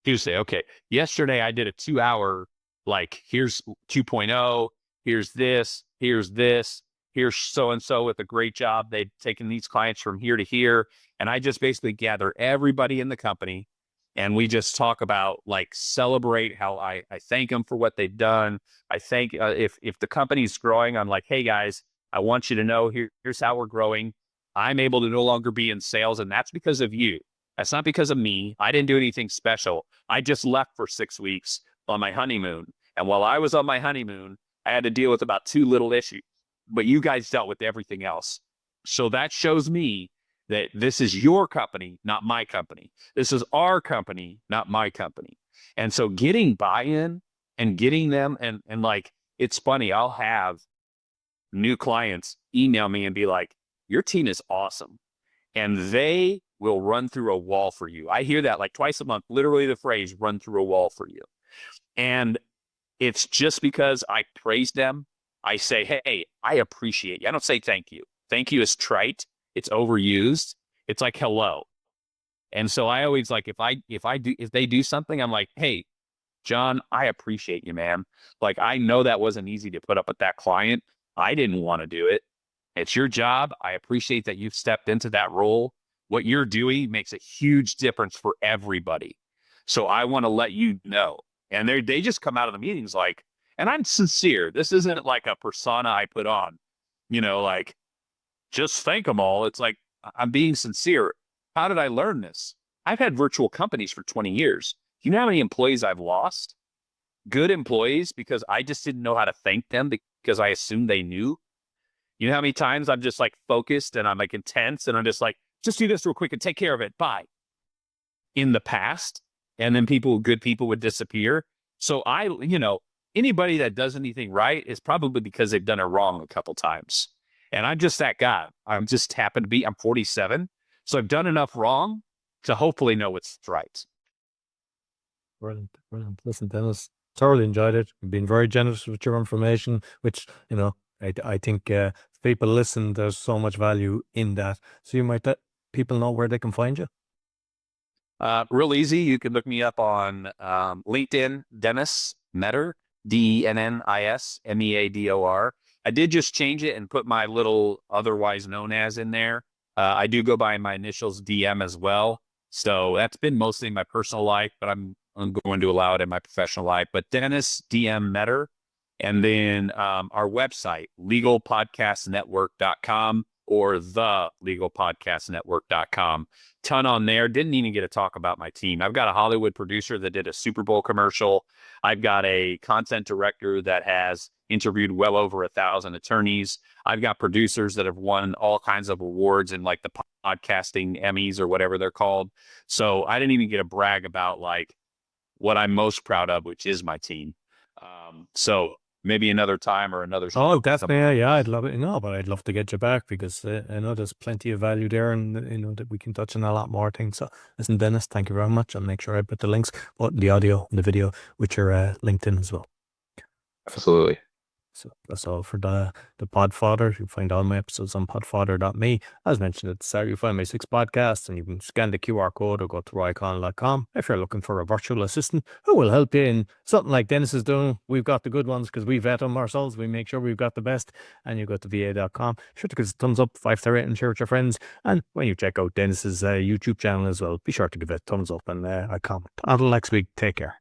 Okay. Yesterday I did a 2-hour, like here's 2.0, here's this, here's so-and-so with a great job. They've taken these clients from here to here. And I just basically gather everybody in the company. And we just talk about celebrate how I thank them for what they've done. I thank if the company's growing, I'm like, hey guys, I want you to know here's how we're growing. I'm able to no longer be in sales, and that's because of you. That's not because of me. I didn't do anything special. I just left for 6 weeks on my honeymoon. And while I was on my honeymoon, I had to deal with about 2 little issues, but you guys dealt with everything else. So that shows me that this is your company, not my company. This is our company, not my company. And so getting buy-in and getting them, and like, it's funny, I'll have new clients email me and be like, your team is awesome. And they will run through a wall for you. I hear that like twice a month, literally the phrase run through a wall for you. And it's just because I praise them. I say, hey, I appreciate you. I don't say thank you. Thank you is trite. It's overused. It's like hello. And so I always like, if they do something, I'm like, hey, John, I appreciate you, man. Like, I know that wasn't easy to put up with that client. I didn't want to do it. It's your job. I appreciate that you've stepped into that role. What you're doing makes a huge difference for everybody. So I want to let you know. And they just come out of the meetings like, and I'm sincere. This isn't like a persona I put on, like, just thank them all. It's like, I'm being sincere. How did I learn this? I've had virtual companies for 20 years. Do you know how many employees I've lost? Good employees, because I just didn't know how to thank them because I assumed they knew. You know how many times I'm just like focused and I'm like intense and I'm just like, just do this real quick and take care of it. Bye. In the past. And then good people would disappear. So anybody that does anything right is probably because they've done it wrong a couple times. And I'm just that guy. I'm 47. So I've done enough wrong to hopefully know what's right. Brilliant. Listen, Dennis, thoroughly enjoyed it. You've been very generous with your information, which, I think people listen, there's so much value in that. So you might let people know where they can find you. Real easy. You can look me up on LinkedIn, Dennis Meador, Dennis Meador. I did just change it and put my little otherwise known as in there. I do go by my initials DM as well. So that's been mostly in my personal life, but I'm going to allow it in my professional life. But Dennis DM Meador. And then our website, legalpodcastnetwork.com or thelegalpodcastnetwork.com. Ton on there. Didn't even get to talk about my team. I've got a Hollywood producer that did a Super Bowl commercial. I've got a content director that has interviewed well over 1,000 attorneys. I've got producers that have won all kinds of awards in like the podcasting Emmys or whatever they're called. So I didn't even get to brag about like what I'm most proud of, which is my team. So maybe another time or another show. Oh, definitely. Yeah, I'd love it. No, but I'd love to get you back because I know there's plenty of value there and, that we can touch on a lot more things. So listen, Dennis, thank you very much. I'll make sure I put the links, both in the audio and the video, with your LinkedIn as well. Absolutely. So that's all for the Podfather. You'll find all my episodes on podfather.me. As mentioned at the start, you'll find my 6 podcasts, and you can scan the QR code or go to royconnell.com if you're looking for a virtual assistant who will help you in something like Dennis is doing. We've got the good ones because we vet them ourselves. We make sure we've got the best. And you go to va.com. Sure to give us a thumbs up, 5-star rating, and share with your friends. And when you check out Dennis's YouTube channel as well, be sure to give it a thumbs up and a comment. Until next week, take care.